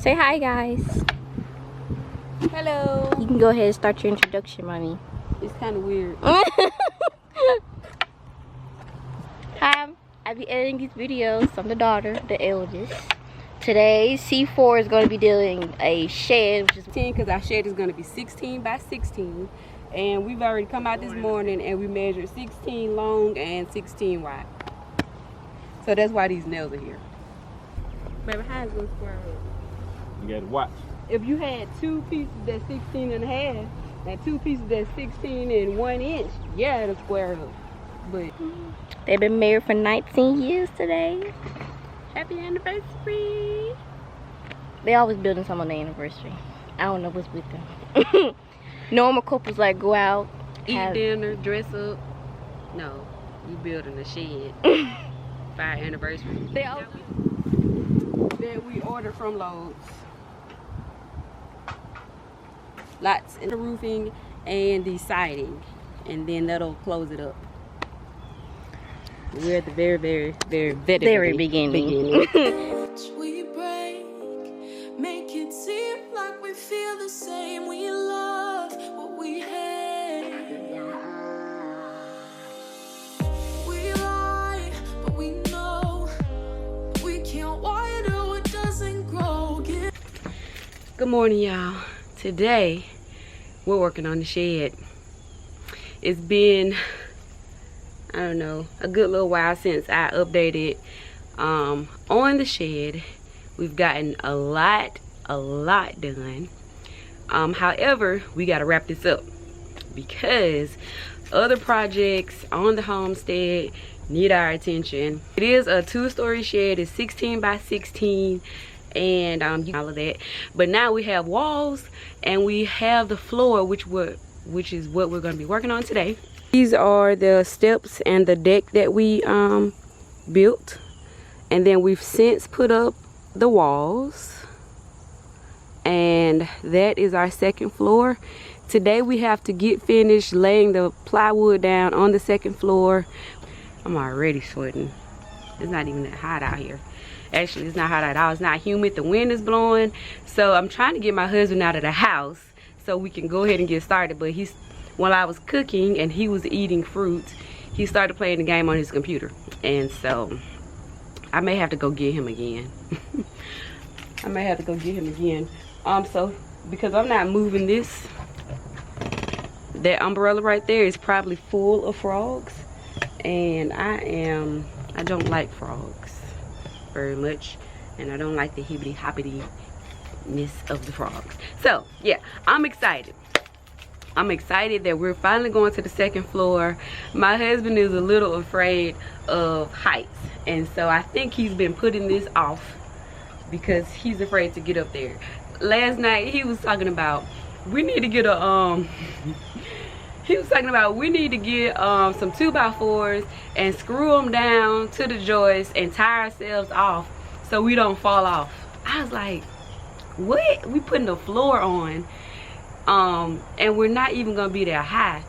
Say hi, guys. Hello. You can go ahead and start your introduction, mommy. It's kind of weird. Hi, I be editing these videos. I'm the daughter, the eldest. Today, C4 is going to be doing a shed, which is 10 because our shed is going to be 16 by 16. And we've already come out this morning and we measured 16 long and 16 wide. So that's why these nails are here. Baby, how is it going to square up? You gotta watch. If you had two pieces that's 16 and a half and two pieces that's 16 and 1 inch, yeah, it'll square up. But they've been married for 19 years today. happy anniversary. They always building something on their anniversary. I don't know what's with them. Normal couples like go out, eat dinner, dress up. No, we building a shed for our anniversary. That we order from Lowe's. Lots in the roofing and the siding, and then that'll close it up. We're at the very beginning. We break, make it seem like we feel the same. We love what we hate. We lie, but we know we can't water what doesn't grow. Good morning, y'all. Today we're working on the shed. It's been, I don't know, a good little while since I updated on the shed. We've gotten a lot done. However, we got to wrap this up because other projects on the homestead need our attention. It is a 2-story shed. It's 16 by 16 and all of that, but now we have walls and we have the floor, which is what we're going to be working on today. These are the steps and the deck that we built, and then we've since put up the walls, and that is our second floor. Today we have to get finished laying the plywood down on the second floor. I'm already sweating. It's not even that hot out here. Actually, it's not hot at all. It's not humid. The wind is blowing, so I'm trying to get my husband out of the house so we can go ahead and get started. But while I was cooking and he was eating fruit, he started playing the game on his computer, and so I may have to go get him again. I may have to go get him again. So because I'm not moving this, that umbrella right there is probably full of frogs, and I don't like frogs very much, and I don't like the hibbity hoppity-ness of the frogs. So yeah, I'm excited that we're finally going to the second floor. My husband is a little afraid of heights, and so I think he's been putting this off because he's afraid to get up there. Last night he was talking about we need to get some 2x4s and screw them down to the joist and tie ourselves off so we don't fall off. I was like, what? We putting the floor on, and we're not even gonna be that high.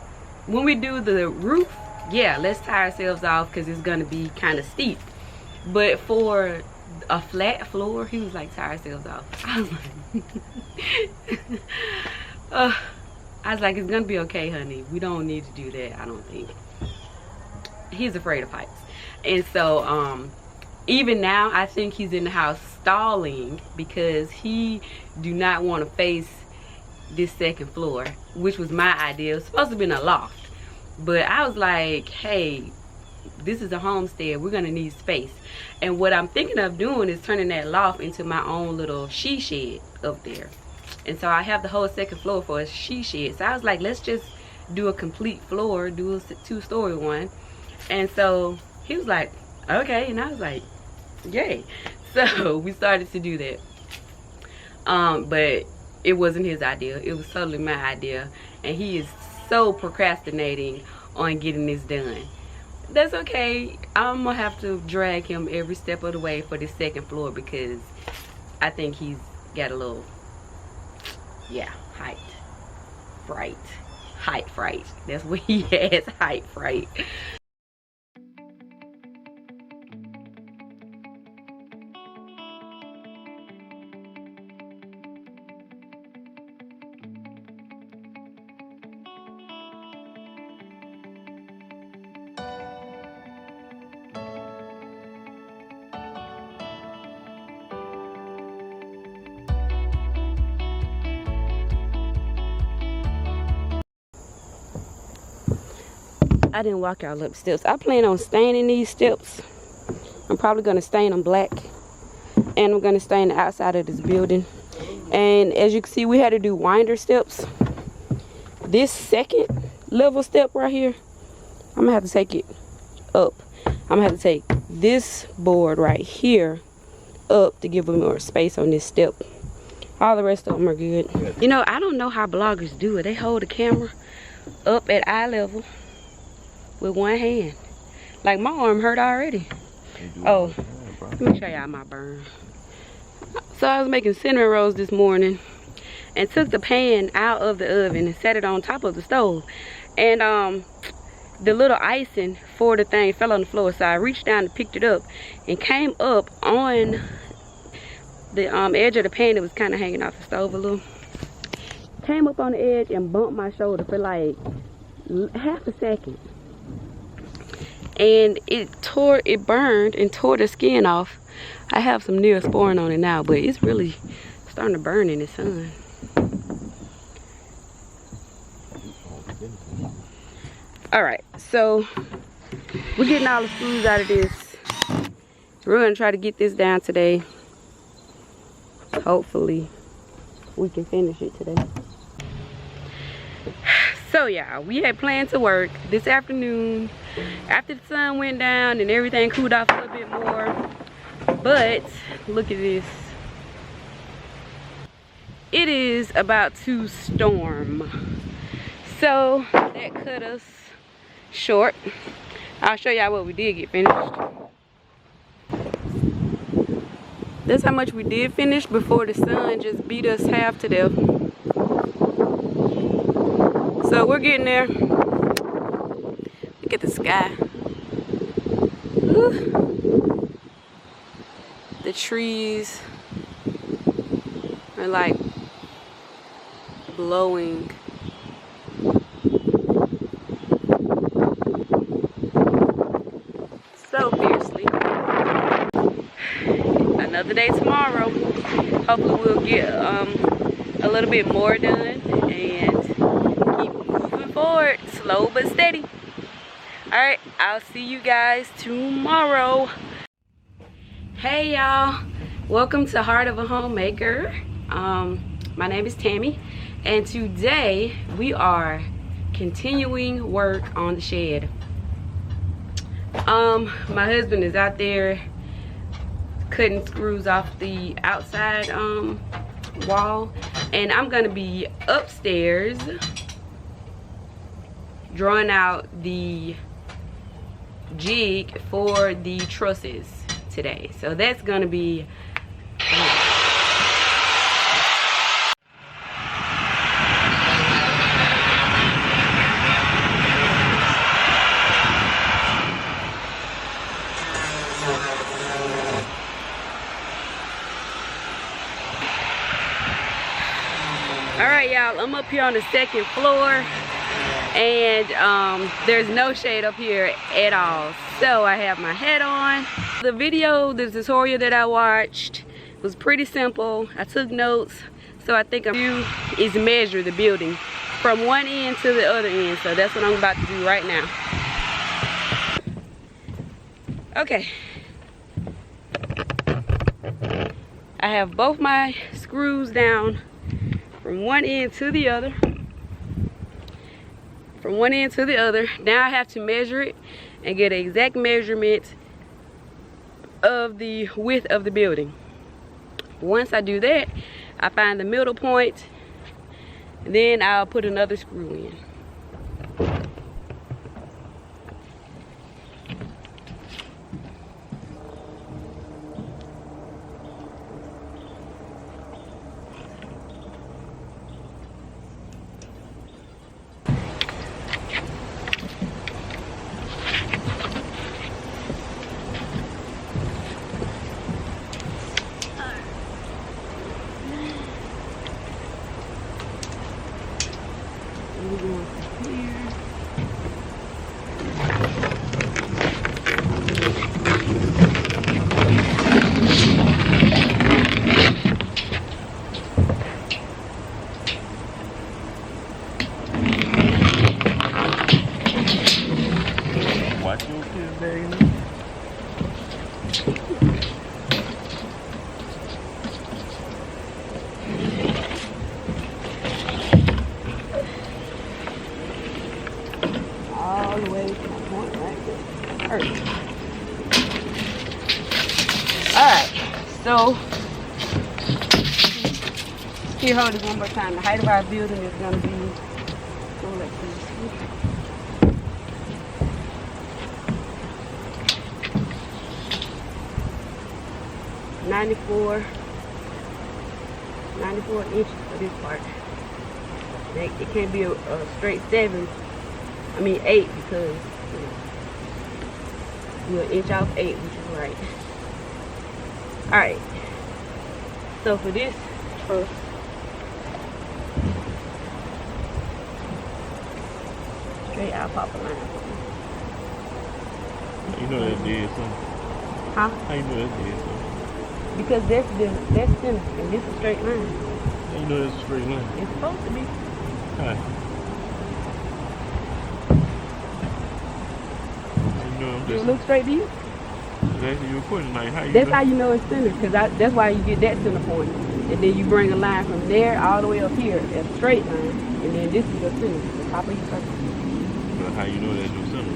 When we do the roof, yeah, let's tie ourselves off because it's gonna be kind of steep. But for a flat floor, he was like, tie ourselves off. I was like, it's gonna be okay, honey. We don't need to do that, I don't think. He's afraid of heights. And so even now I think he's in the house stalling because he do not want to face this second floor, which was my idea. It was supposed to be in a loft, but I was like, hey, this is a homestead, we're gonna need space. And what I'm thinking of doing is turning that loft into my own little she shed up there. And so I have the whole second floor for a she shed. So I was like, let's just do a complete floor, do a 2-story one. And so he was like, okay. And I was like, yay. So we started to do that. But it wasn't his idea. It was totally my idea. And he is so procrastinating on getting this done. That's okay. I'm gonna have to drag him every step of the way for this second floor because I think he's got a little, yeah, height fright. That's what he has, height fright. I didn't walk y'all up steps. I plan on staining these steps. I'm probably gonna stain them black, and I'm gonna stain the outside of this building. And as you can see, we had to do winder steps. This second level step right here, I'm gonna have to take it up. I'm gonna have to take this board right here up to give them more space on this step. All the rest of them are good. You know, I don't know how bloggers do it. They hold the camera up at eye level with one hand. Like, my arm hurt already. Oh, let me show y'all my burn. So I was making cinnamon rolls this morning and took the pan out of the oven and set it on top of the stove. And the little icing for the thing fell on the floor, so I reached down and picked it up and came up on the edge of the pan that was kind of hanging off the stove a little. Came up on the edge and bumped my shoulder for like half a second. And it burned and tore the skin off. I have some Neosporin on it now, but it's really starting to burn in the sun. Alright, so we're getting all the screws out of this. We're going to try to get this down today. Hopefully we can finish it today. So y'all, we had planned to work this afternoon after the sun went down and everything cooled off a little bit more. But look at this. It is about to storm. So that cut us short. I'll show y'all what we did get finished. That's how much we did finish before the sun just beat us half to death. So we're getting there. Look at the sky. Ooh. The trees are like blowing. So fiercely. Another day tomorrow. Hopefully we'll get a little bit more done and keep moving forward, slow but steady. Alright, I'll see you guys tomorrow. Hey y'all, welcome to Heart of a Homemaker. My name is Tammy, and today we are continuing work on the shed. My husband is out there cutting screws off the outside wall, and I'm gonna be upstairs drawing out the jig for the trusses today. So that's gonna be alright y'all, I'm up here on the second floor, and there's no shade up here at all, so I have my hat on. The tutorial that I watched was pretty simple. I took notes, so I think is measure the building from one end to the other end, so that's what I'm about to do right now. Okay, I have both my screws down from one end to the other. From one end to the other. Now I have to measure it and get an exact measurement of the width of the building. Once I do that, I find the middle point, then I'll put another screw in. all the way to my point right there. Perfect. Alright, so here, hold it one more time. The height of our building is going to be, so let's see. 94 inches for this part. It can't be a straight 8 because you're an inch off 8, which is right. Alright, so for this first, straight out pop a line. You know that did something. Huh? How you know that did something? Because that's center and this is a straight line. How you know that's a straight line? It's supposed to be. How? You know I'm Does just. it look straight to you? Exactly, you're putting like how you. That's know? how you know it's center, because that's why you get that center point. And then you bring a line from there all the way up here as a straight line. And then this is the center, the top of your circle. But how you know that's your center?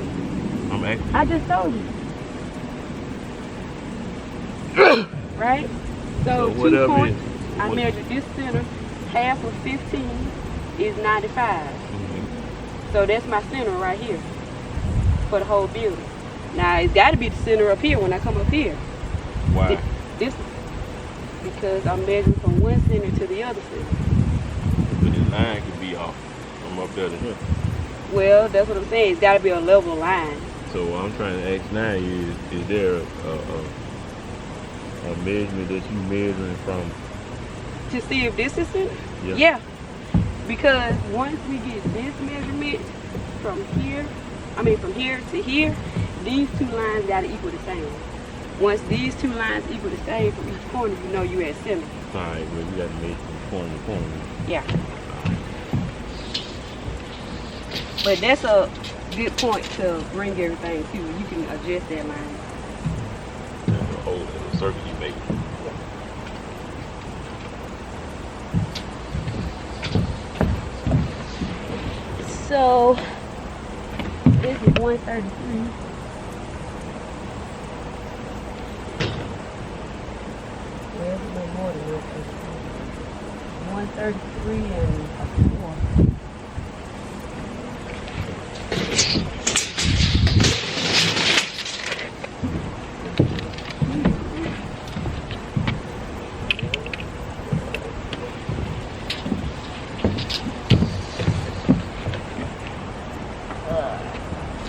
I'm asking. I just told you. Right? So 2 whatever points, I measured this center, half of 15 is 95. So that's my center right here for the whole building. Now it's got to be the center up here when I come up here. Why? This because I'm measuring from one center to the other center. But the line could be off from up there to here. Well, that's what I'm saying. It's got to be a level line. So what I'm trying to ask now is there a measurement that you measuring from? To see if this is center? Yeah. Because once we get this measurement from here to here, these two lines got to equal the same. Once these two lines equal the same from each corner, you know you at center. Alright, well you got to make from corner to corner. Yeah. But that's a good point to bring everything to. You can adjust that line. That's the whole circle you make. So this is 133. Well, it's a little more than 133 and a 4.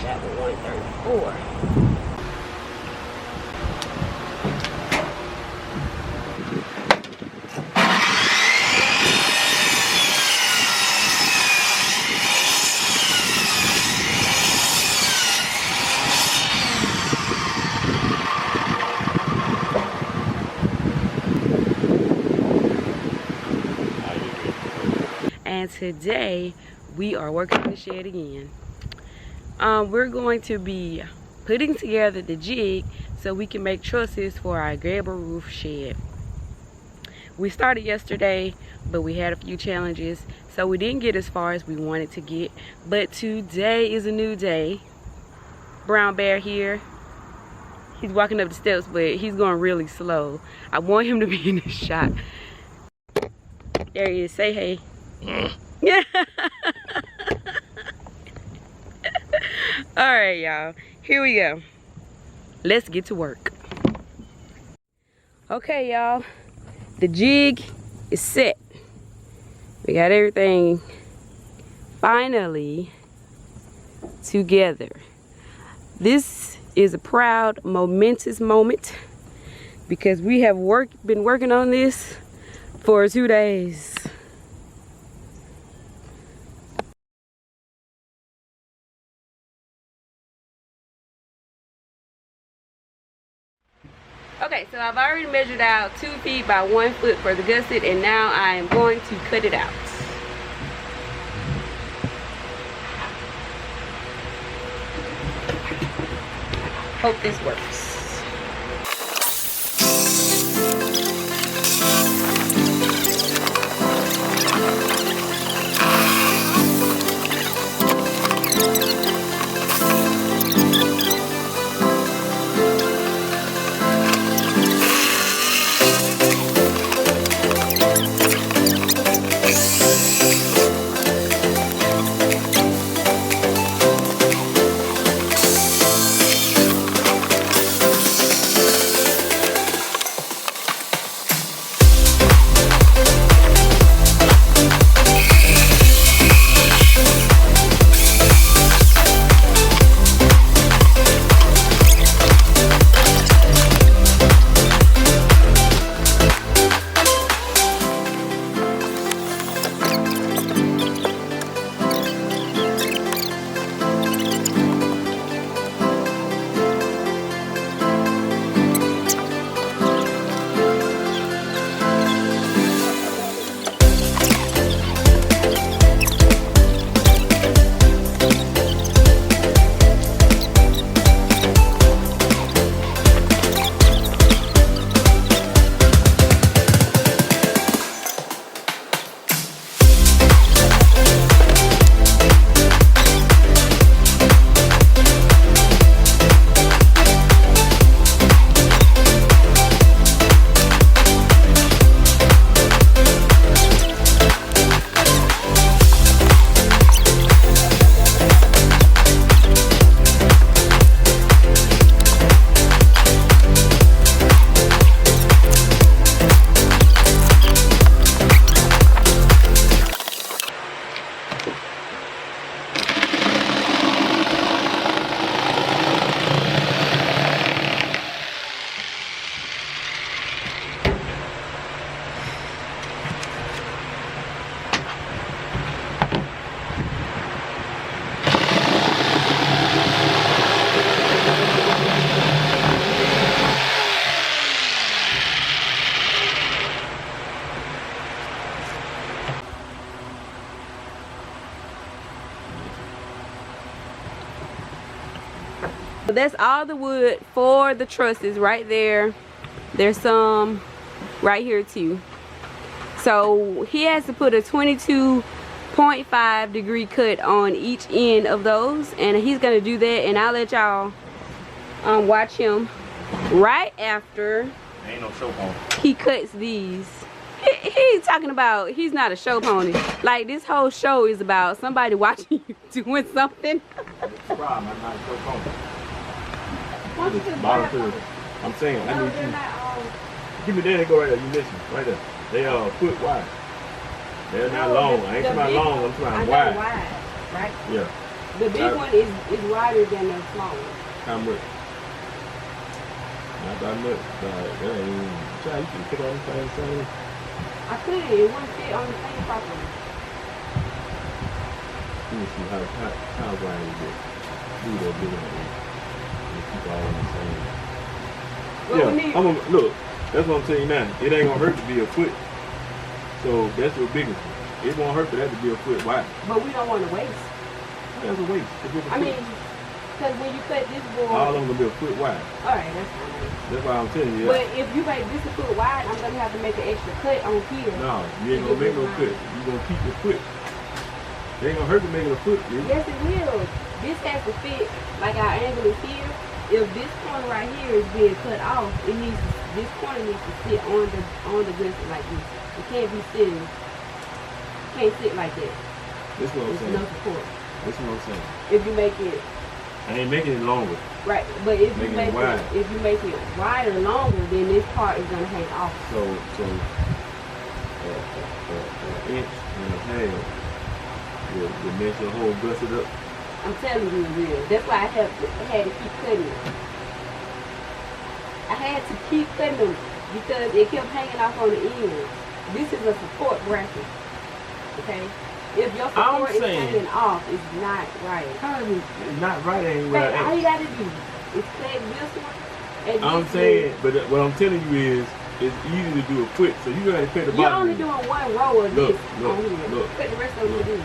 That was 134. And today we are working on the shed again. We're going to be putting together the jig so we can make trusses for our gable roof shed. We started yesterday, but we had a few challenges, so we didn't get as far as we wanted to get. But today is a new day. Brown Bear here. He's walking up the steps, but he's going really slow. I want him to be in the shot. There he is. Say hey. Yeah. Alright, y'all. Here we go. Let's get to work. Okay, y'all. The jig is set. We got everything finally together. This is a proud, momentous moment because we have been working on this for 2 days. Okay, so I've already measured out 2 feet by 1 foot for the gusset, and now I am going to cut it out. Hope this works. That's all the wood for the trusses right there. There's some right here too. So he has to put a 22.5 degree cut on each end of those, and he's gonna do that, and I'll let y'all watch him right after Ain't no show pony. he cuts these. He's talking about he's not a show pony. Like, this whole show is about somebody watching you doing something. I'm not a show pony. Why don't you just Bottom grab to one? I'm saying, I No, need they're you. not all. Give me there, they go right there. You listen, right there. They are foot wide. They're not No, long. the- I ain't the talking about big long. one- I'm talking I about know wide. wide, right? Yeah. The big Right. one is wider than the small one. How much? Not that much. That ain't. Child, you can put on the same. I couldn't. It wouldn't fit on the thing properly. Let me see how wide is it. Do that big one. Keep all on the same. Well, we need- Yeah, I'm gonna look. That's what I'm telling you now. It ain't gonna hurt to be a foot. So that's your biggest one. It won't hurt for that to be a foot wide. But we don't want to waste. That's a waste. It's just a I foot. mean, because when you cut this board, all of them gonna be a foot wide. all right, that's fine. That's why I'm telling you. But if you make this a foot wide, I'm gonna have to make an extra cut on here. No, you ain't gonna make no cut. You gonna keep your foot. It ain't gonna hurt to make it a foot, is it? Yes, it will. This has to fit like our angle is here. If this corner right here is being cut off, it needs to, this corner needs to sit on the gristle like this. It can't be sitting. Can't sit like that. That's what I'm There's saying. no support. That's what I'm saying. If you make it I ain't making it longer. right, but if you Making it make wide. if you make it wider, longer, then this part is gonna hang off. So an inch and a half will make your whole gusset up. I'm telling you, it will. That's why I had to keep cutting it. I had to keep cutting them because it kept hanging off on the ends. This is a support bracket. Okay? If your support is saying- hanging off, it's not right. How is it it's not right? Ain't Hey, right. all you gotta do is cut this one and I'm this saying, but what I'm telling you is, it's easy to do a foot. So you gotta cut the one. You're bottom. only doing one row of Look, this look, on here. look. Cut the rest of it this.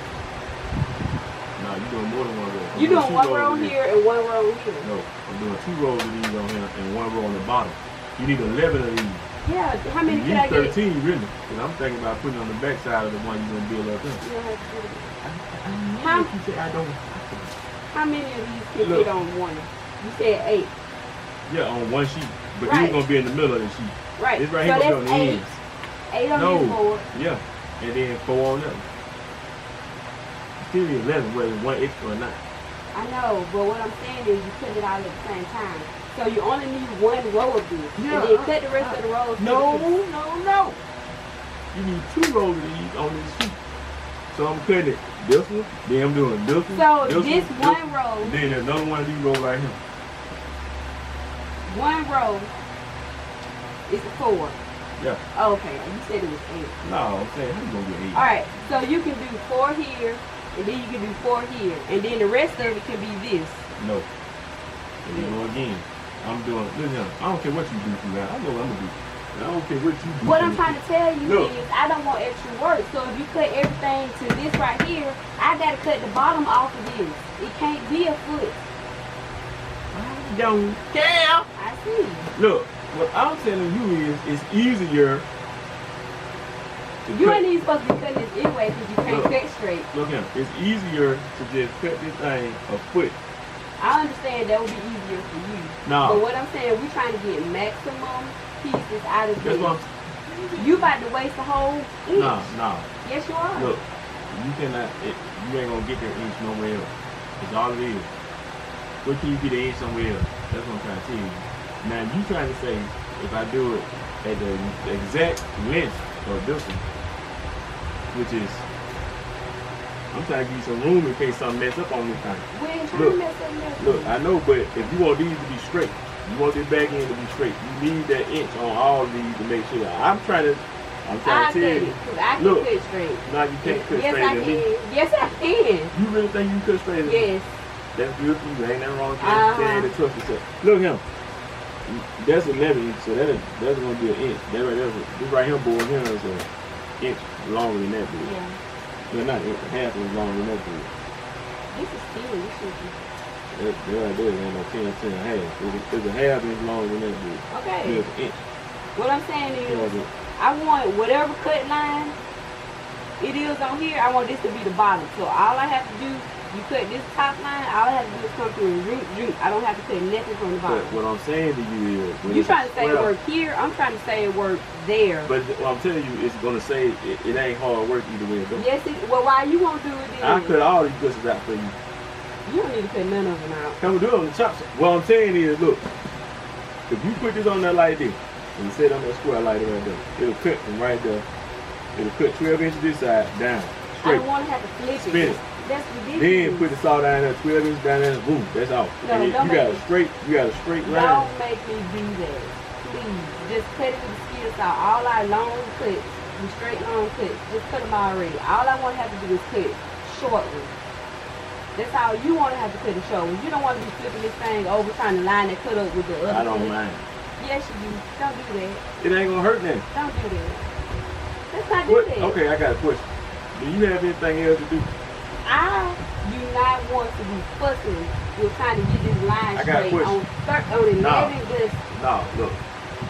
No, you're doing more than one row. I'm You're doing two one rows row of this. here and one row here. No, I'm doing 2 rows of these on here and 1 row on the bottom. You need 11 of these. Yeah, how many You can I need get? 13 really. Because I'm thinking about putting on the back side of the one you're gonna build up there. You don't have to do that. I How- you say I don't have to. How many of these can Look. fit on one? You said 8. Yeah, on one sheet. But Right. these gonna be in the middle of the sheet. Right. This right So here gonna be on that's the 8. ends. 8 on No. this board. Yeah. And then 4 on that one. Still be 11, whether it's one extra or not. I know, but what I'm saying is you put it all at the same time. So you only need 1 row of this. Yeah, And then cut the rest of the rows. No, to the- no. You need 2 rolls of these on this sheet. So I'm cutting it this one, then I'm doing this one. So this one, one row, and then there's another one of these rolls right here. 1 row is a 4. Yeah. Oh, okay, you said it was 8. No, I'm saying, how you gonna get 8? Alright, so you can do 4 here, and then you can do 4 here. And then the rest of it can be this. No. There you go again. I'm doing, listen, I don't care what you do for that. I know what I'm gonna do. I don't care what you do. What for I'm this. trying to tell you Look. is I don't want extra work. So if you cut everything to this right here, I gotta cut the bottom off of this. It can't be a foot. I don't care. I see. Look, what I'm telling you is, it's easier to You cut. ain't even supposed to be cutting this anyway because you can't Look. cut straight. Look here, it's easier to just cut this thing a foot. I understand that would be easier for you. No. But what I'm saying, we're trying to get maximum pieces out of That's this. what You about to waste the whole inch. No. Yes, you are. Look, you cannot, you ain't gonna get that inch nowhere else. That's all it is. Where can you get an inch somewhere else? That's what I'm trying to tell you. Now, you trying to say, if I do it at the exact length of this one, which is, I'm trying to give you some room in case something mess up on this thing. We ain't trying Look, to mess up nothing. Look, I know, but if you want these to be straight, you want this back end to be straight, you need that inch on all of these to make sure. I'm trying to I tell cut you. it, because I can Look. cut straight. No, you can't cut Yes, straight I at can. me. Yes, I can. You really think you can cut straight at me? Yes. That's good for you. Ain't nothing wrong with Uh-huh. that. Stand and trust yourself. Look him. That's 11 inches, so that's gonna be an inch. That right there, this right here board here is an inch longer than that board. Yeah. Well, not an inch, half inch longer than that board. This is still, this should be. That right there ain't no 10 and a half. It's a half inch longer than that board. Okay. It's an inch. What I'm saying is, Yeah, but I want whatever cut line it is on here, I want this to be the bottom. So all I have to do, you cut this top line, all I have to do is come through and root. I don't have to cut nothing from the bottom. But what I'm saying to you is, when You it's trying to say well, work here, I'm trying to say work there. But what I'm telling you, it's gonna say it ain't hard work either way it goes. Yes, well, why you won't do it then? I cut all these pieces out for you. You don't need to cut none of them out. Come do it on the chop saw. What I'm saying is, look, if you put this on there like this, and you set it on that square like that right there, it'll cut from right there. It'll cut 12 inches this side, down, I straight. don't want to have to flip Spin it. it. That's ridiculous. Then put the saw down there, 12 inches down there, boom, that's off. No, And don't you got make you got a straight line. Don't make me do that. Please. Just cut it with the skid saw. All our long cuts, the straight long cuts, just cut them already. All I want to have to do is cut shortly. That's how you want to have to cut it short. You don't want to be flipping this thing over trying to line that cut up with the other I don't cut. mind. Yes, you do. Don't do that. It ain't gonna hurt nothing. Don't do that. Let's not do What? that. Okay, I got a question. Do you have anything else to do? I do not want to be fussing with trying to get this line I got a straight question. on 11 good. No, look.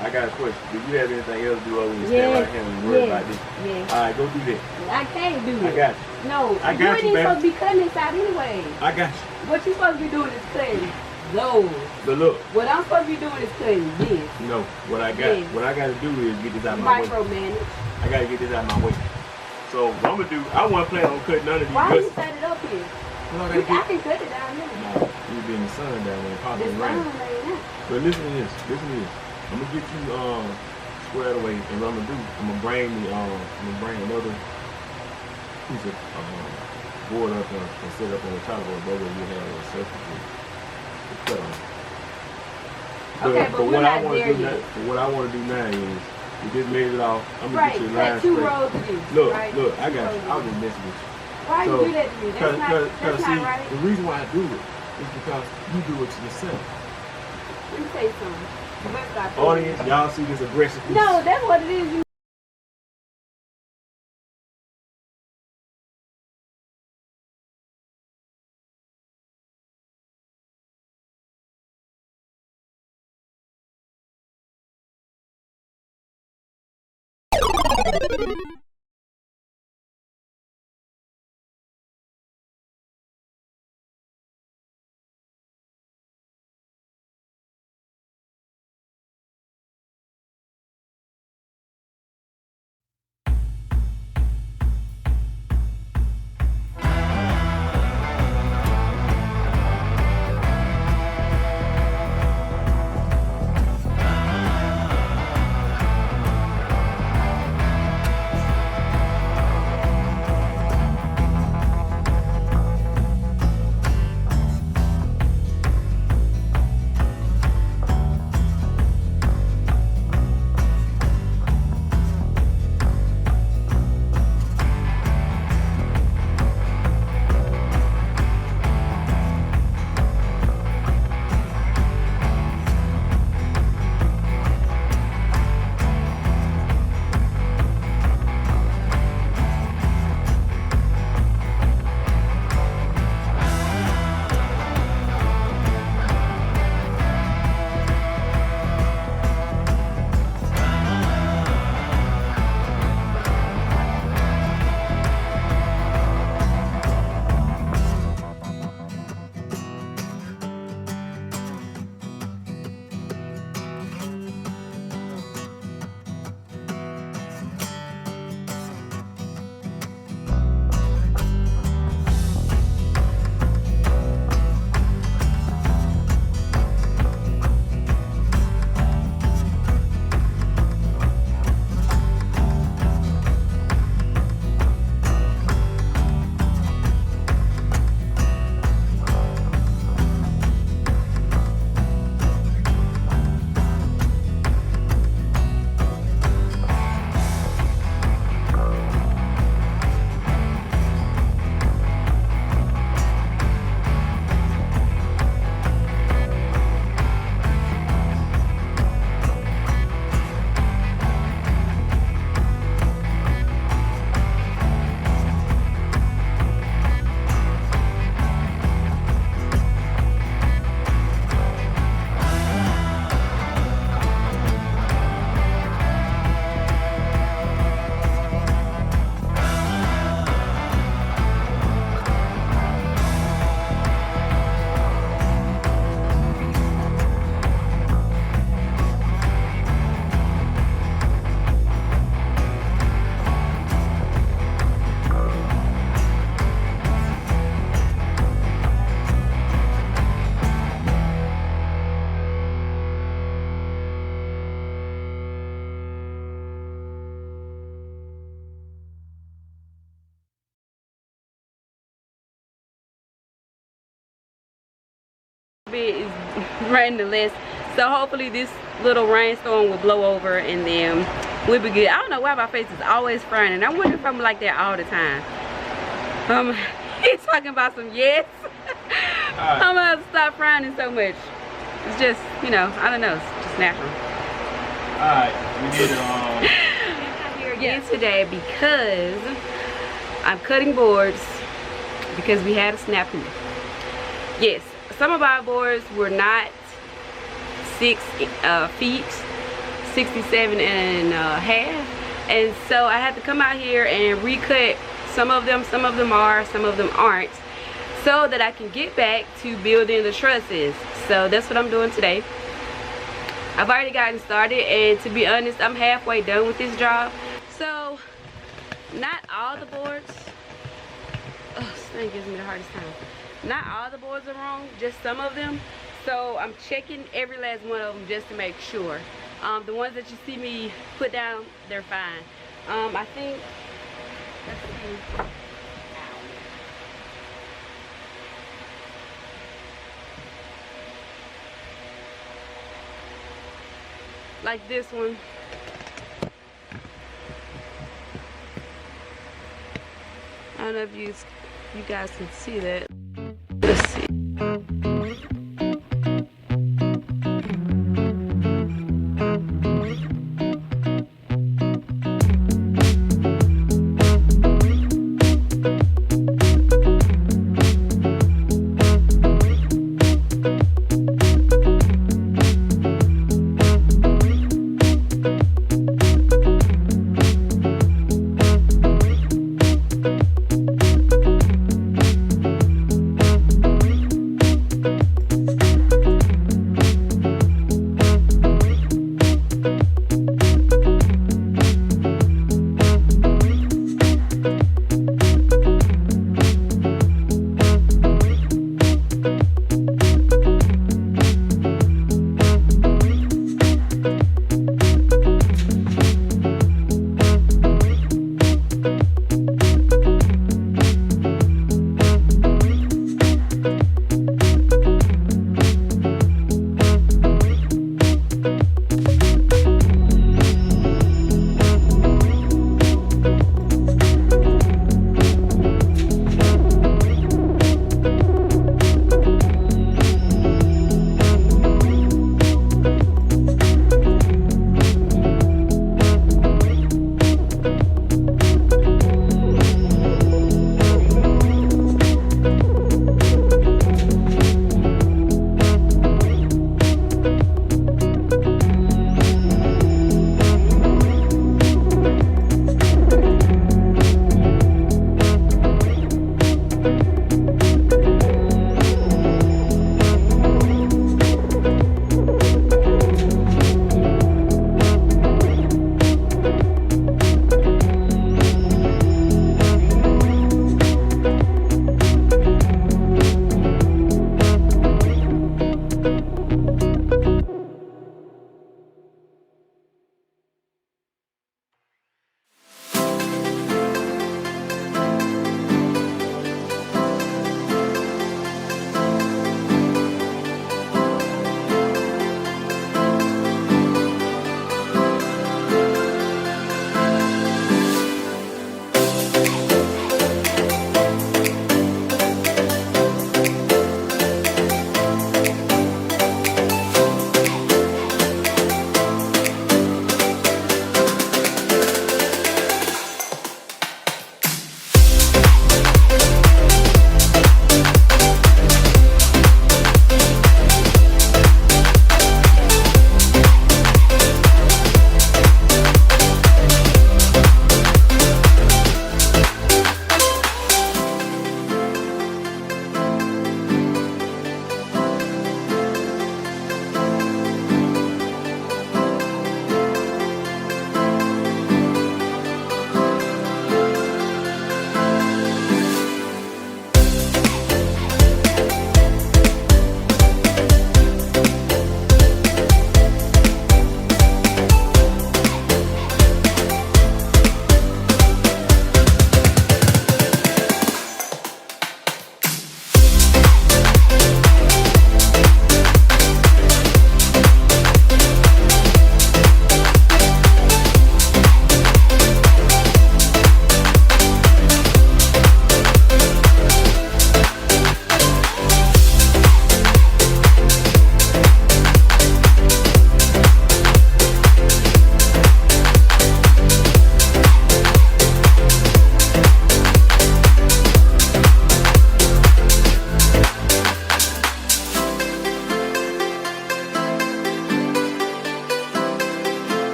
I got a question. Do you have anything else to do other than stand right here and worry about this? Yes. All right, go do that. I can't do it. I got you. No, I you got ain't you, even baby. supposed to be cutting this out anyway. I got you. What you supposed to be doing is cutting those. But look, What I'm supposed to be doing is cutting this. no, what I got, Yes. what I got to do is get this out of my way. Micromanage. I got to get this out of my way. So what I'm gonna do, I want to plan on cutting none of these Why you guts. set it up here? Well, I I gotta get. can cut it down here. No, you be in the sun down there, This possibly round rain. ain't that. But listen to this. Listen to this. I'm gonna get you squared away, and what I'm gonna do, I'm gonna bring another piece of board up and set up on the top of it. That way you have a surface to cut on. Okay, but we're what I not wanna there do yet. now, what I want to do now is we just measured it off. I'm gonna Right, get you a line cut 2 straight. rows of this. Look, right? look, I 2 got rows you. of I was this. just messing with you. Why So, you do that to me? That's not see, right. the reason why I do it is because you do it to yourself. Let me tell you something. Let's stop doing Audience, that. y'all see this aggressive. No, that's what it is. You bit is running the list. So hopefully this little rainstorm will blow over and then we'll be good. I don't know why my face is always frowning. I wonder if I'm like that all the time. He's talking about some yes. Right. I'm gonna stop frowning so much. It's just, you know, I don't know, it's just natural. Alright, we did I'm here again today because I'm cutting boards because we had a snafu. Yes, some of our boards were not 6 feet, 67 and a half, and so I had to come out here and recut some of them are, some of them aren't, so that I can get back to building the trusses. So that's what I'm doing today. I've already gotten started, and to be honest, I'm halfway done with this job. So not all the boards, oh, this thing gives me the hardest time. Not all the boards are wrong, just some of them. So I'm checking every last one of them just to make sure. The ones that you see me put down, they're fine. I think, let's see. Like this one. I don't know if you guys can see that. Let's see.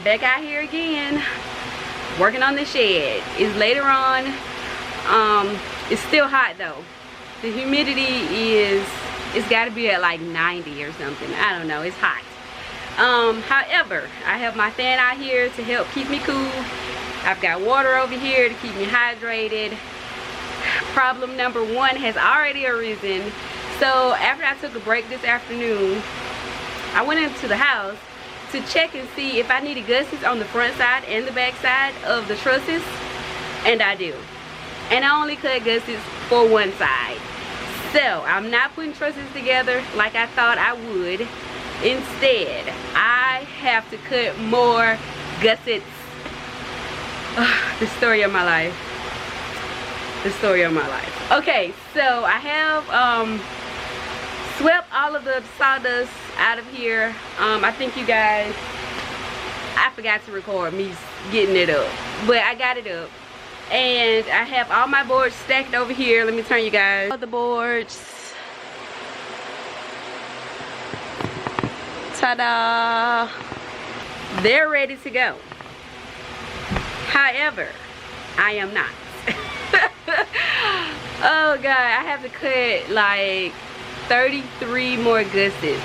back out here again, working on the shed. It's later on. It's still hot though. The humidity it's got to be at like 90 or something. I don't know. It's hot. However, I have my fan out here to help keep me cool. I've got water over here to keep me hydrated. Problem number one has already arisen. So after I took a break this afternoon, I went into the house to check and see if I needed gussets on the front side and the back side of the trusses, and I do. And I only cut gussets for one side. So I'm not putting trusses together like I thought I would. Instead, I have to cut more gussets. The story of my life. The story of my life. Okay, so I have swept all of the sawdust out of here. I think you guys, I forgot to record me getting it up, but I got it up. And I have all my boards stacked over here. Let me turn you guys. All the boards. Ta-da! They're ready to go. However, I am not. Oh God, I have to cut like 33 more gussets.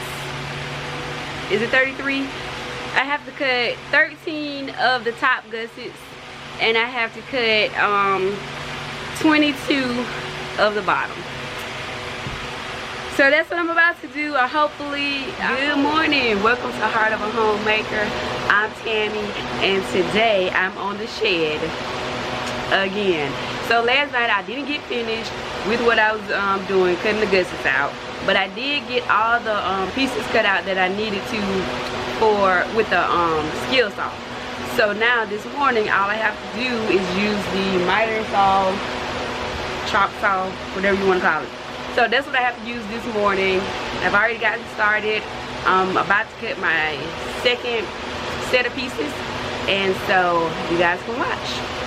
Is it 33? I have to cut 13 of the top gussets, and I have to cut 22 of the bottom. So that's what I'm about to do. Hopefully, good morning. Welcome to Heart of a Homemaker. I'm Tammy, and today I'm on the shed again. So last night I didn't get finished with what I was doing, cutting the gussets out, but I did get all the pieces cut out that I needed to with the skill saw. So now this morning all I have to do is use the miter saw, chop saw, whatever you want to call it. So that's what I have to use this morning. I've already gotten started. I'm about to cut my second set of pieces, and so you guys can watch.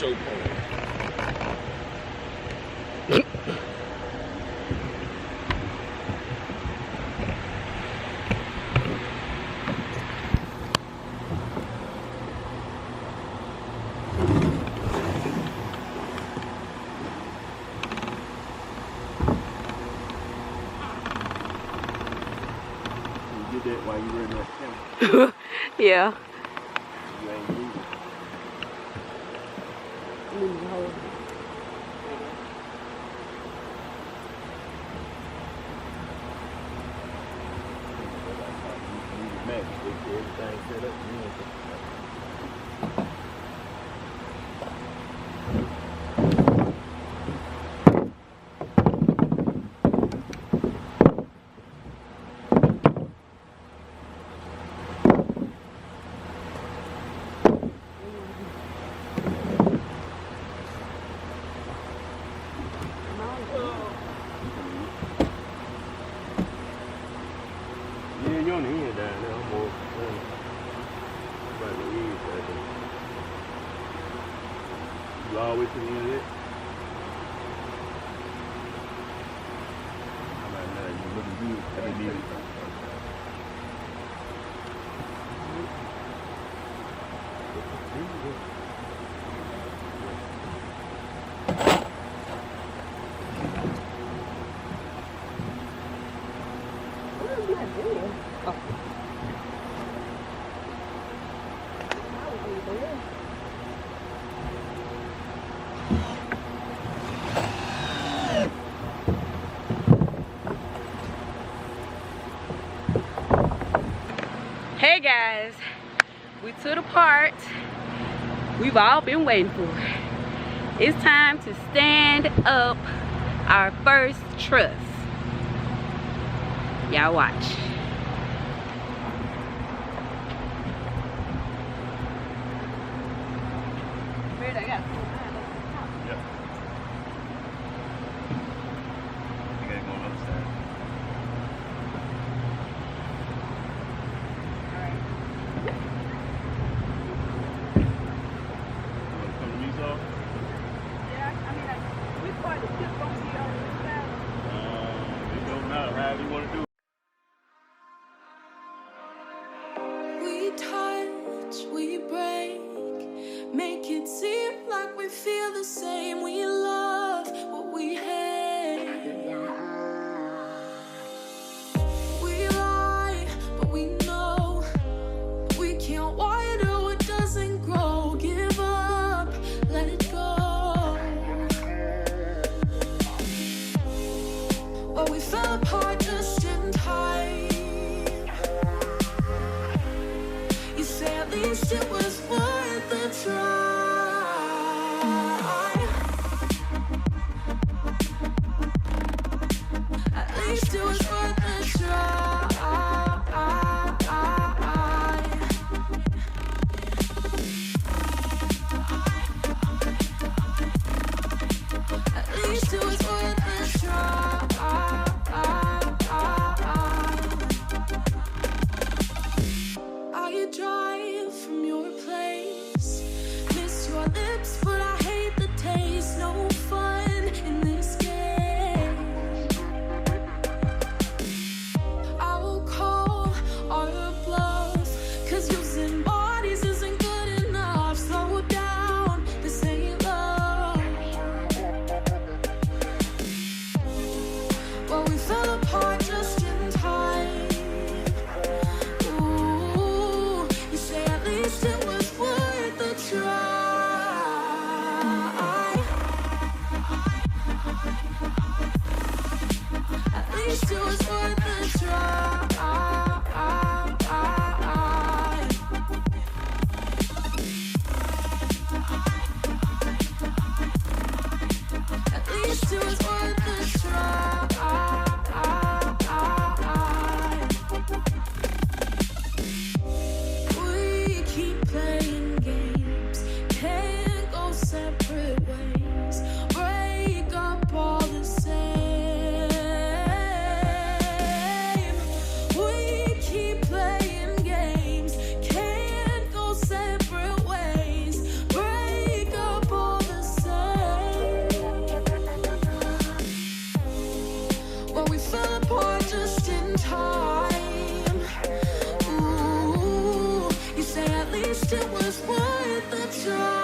show pole. You did that while you were in that camera. Yeah. You ain't moving. Everything set up. Yeah, you're on the end down there. I'm more by the edge right there. You all the way to the end of it? How about now? You looking good. I didn't need it. Hey guys, we to the part we've all been waiting for. It's time to stand up our first truss. Y'all watch. However you want to do it. We touch, we break, make it seem like we feel the same. We love what we hate. We lie, but we know we can't water what doesn't grow. Give up, let it go. Well, we fell apart just in time. You say at least it was worth the try. At least it was worth the try. At least it was worth the try. I drive from your place, miss your lips, but I hate the taste. No fun in this game. I will call our bluff, 'cause using bodies isn't good enough. Slow down, this ain't love. Well, we fell apart just in time. Ooh, you say at least it was worth the try. At least it was worth the try. At least it was worth the try. We keep playing games, can't go separate ways. Break up all the same. We keep playing games, can't go separate ways. Break up all strong.